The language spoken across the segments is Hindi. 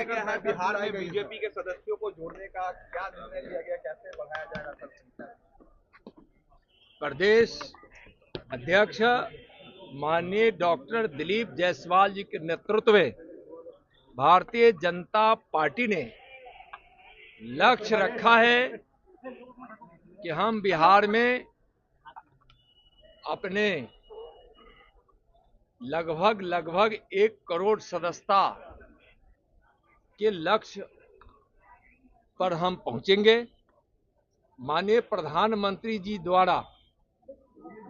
गया है बिहार में बीजेपी के सदस्यों को जोड़ने का क्या निर्णय लिया गया, कैसे बढ़ाया जाएगा सर? प्रदेश अध्यक्ष माननीय डॉक्टर दिलीप जायसवाल जी के नेतृत्व में भारतीय जनता पार्टी ने लक्ष्य रखा है कि हम बिहार में अपने लगभग 1 करोड़ सदस्यता के लक्ष्य पर हम पहुंचेंगे। माननीय प्रधानमंत्री जी द्वारा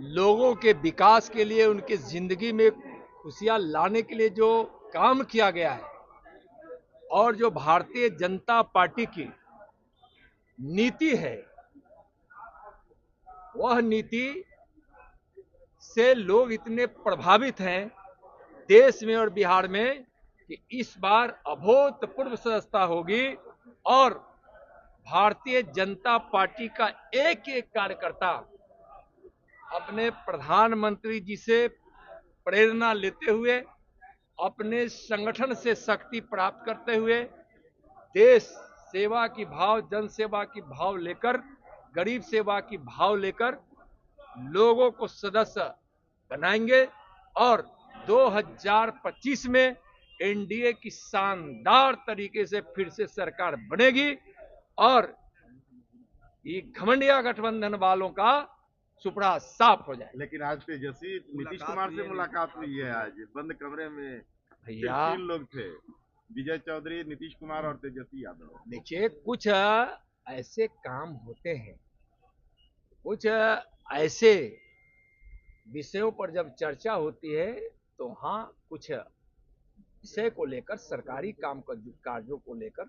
लोगों के विकास के लिए, उनके जिंदगी में खुशियां लाने के लिए जो काम किया गया है और जो भारतीय जनता पार्टी की नीति है, वह नीति से लोग इतने प्रभावित हैं देश में और बिहार में कि इस बार अभूतपूर्व सदस्यता होगी और भारतीय जनता पार्टी का एक एक कार्यकर्ता अपने प्रधानमंत्री जी से प्रेरणा लेते हुए, अपने संगठन से शक्ति प्राप्त करते हुए, देश सेवा की भाव, जन सेवा की भाव लेकर, गरीब सेवा की भाव लेकर लोगों को सदस्य बनाएंगे और 2025 में एनडीए की शानदार तरीके से फिर से सरकार बनेगी और ये घमंडिया गठबंधन वालों का सुपड़ा साफ हो जाए। लेकिन आज तेजस्वी नीतीश कुमार से मुलाकात हुई है, आज बंद कमरे में भैया 3 लोग थे, विजय चौधरी, नीतीश कुमार और तेजस्वी यादव। देखिए, कुछ ऐसे काम होते हैं, कुछ ऐसे विषयों पर जब चर्चा होती है तो हाँ, कुछ विषय को लेकर, सरकारी काम कार्यों को लेकर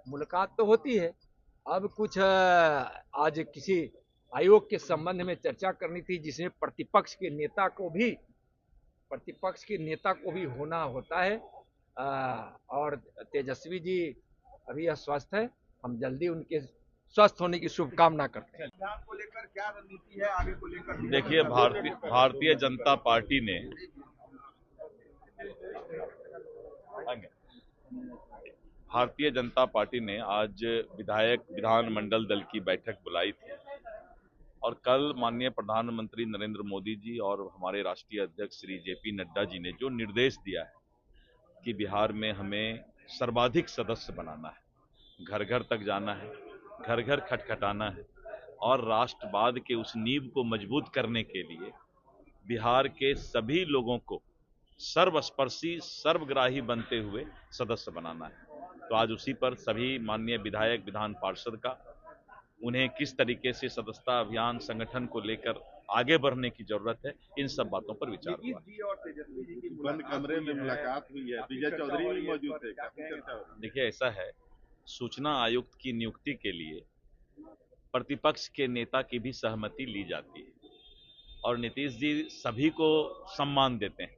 मुलाकात तो होती है। अब कुछ आज किसी आयोग के संबंध में चर्चा करनी थी जिसमें प्रतिपक्ष के नेता को भी होना होता है और तेजस्वी जी अभी अस्वस्थ है। हम जल्दी उनके स्वस्थ होने की शुभकामना करते हैं। को लेकर क्या रणनीति है आगे को लेकर? देखिए, भारतीय जनता पार्टी ने आज विधानमंडल दल की बैठक बुलाई थी और कल माननीय प्रधानमंत्री नरेंद्र मोदी जी और हमारे राष्ट्रीय अध्यक्ष श्री जेपी नड्डा जी ने जो निर्देश दिया है कि बिहार में हमें सर्वाधिक सदस्य बनाना है, घर घर तक जाना है, घर घर खटखटाना है और राष्ट्रवाद के उस नींव को मजबूत करने के लिए बिहार के सभी लोगों को सर्वस्पर्शी, सर्वग्राही बनते हुए सदस्य बनाना है। तो आज उसी पर सभी माननीय विधायक, विधान पार्षद का उन्हें किस तरीके से सदस्यता अभियान संगठन को लेकर आगे बढ़ने की जरूरत है, इन सब बातों पर विचार हुआ। बंद कमरे में मुलाकात हुई है, विजय चौधरी भी मौजूद थे। देखिए, ऐसा है, सूचना आयुक्त की नियुक्ति के लिए प्रतिपक्ष के नेता की भी सहमति ली जाती है और नीतीश जी सभी को सम्मान देते हैं।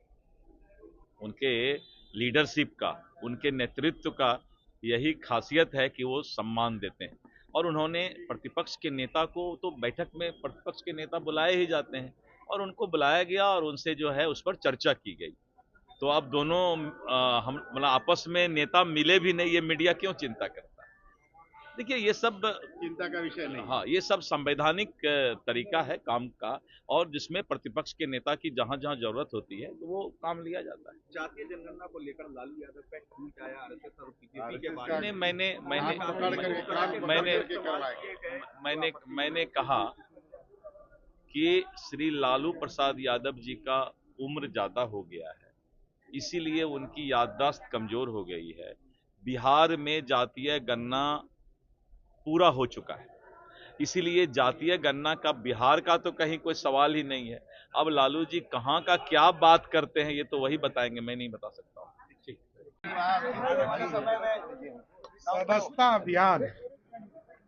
उनके लीडरशिप का, उनके नेतृत्व का यही खासियत है कि वो सम्मान देते हैं और उन्होंने प्रतिपक्ष के नेता को तो बैठक में प्रतिपक्ष के नेता बुलाए ही जाते हैं और उनको बुलाया गया और उनसे जो है उस पर चर्चा की गई। तो अब दोनों हम मतलब आपस में नेता मिले भी नहीं, ये मीडिया क्यों चिंता करता है? देखिए, ये सब चिंता का विषय नहीं। हाँ, ये सब संवैधानिक तरीका है काम का और जिसमें प्रतिपक्ष के नेता की जहां जहां जरूरत होती है तो वो काम लिया जाता है। जातीय जनगणना को लेकर लालू यादव का ट्वीट आया आरएसएस और बीजेपी के बारे में मैंने कहा कि श्री लालू प्रसाद यादव जी का उम्र ज्यादा हो गया है, इसीलिए उनकी याददाश्त कमजोर हो गई है। बिहार में जातीय गणना पूरा हो चुका है, इसीलिए जातीय गणना का बिहार का तो कहीं कोई सवाल ही नहीं है। अब लालू जी कहां का क्या बात करते हैं ये तो वही बताएंगे, मैं नहीं बता सकता हूँ। सदस्यता अभियान,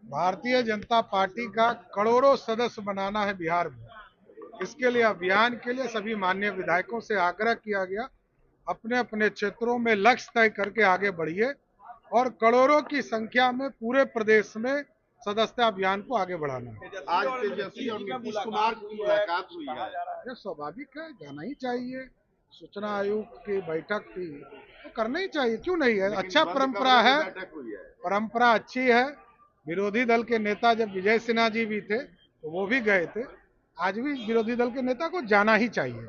भारतीय जनता पार्टी का करोड़ों सदस्य बनाना है बिहार में। इसके लिए अभियान के लिए सभी माननीय विधायकों से आग्रह किया गया, अपने अपने क्षेत्रों में लक्ष्य तय करके आगे बढ़िए और करोड़ों की संख्या में पूरे प्रदेश में सदस्यता अभियान को आगे बढ़ाना है। आज तेजस्वी और नीतीश कुमार की मुलाकात हुई है। ये स्वाभाविक है, जाना ही चाहिए। सूचना आयोग की बैठक थी तो करना ही चाहिए, क्यों नहीं है, लेकिन अच्छा बंद परंपरा कमरे है, में बैठक हुई है। परंपरा अच्छी है। विरोधी दल के नेता जब विजय सिन्हा जी भी थे तो वो भी गए थे, आज भी विरोधी दल के नेता को जाना ही चाहिए।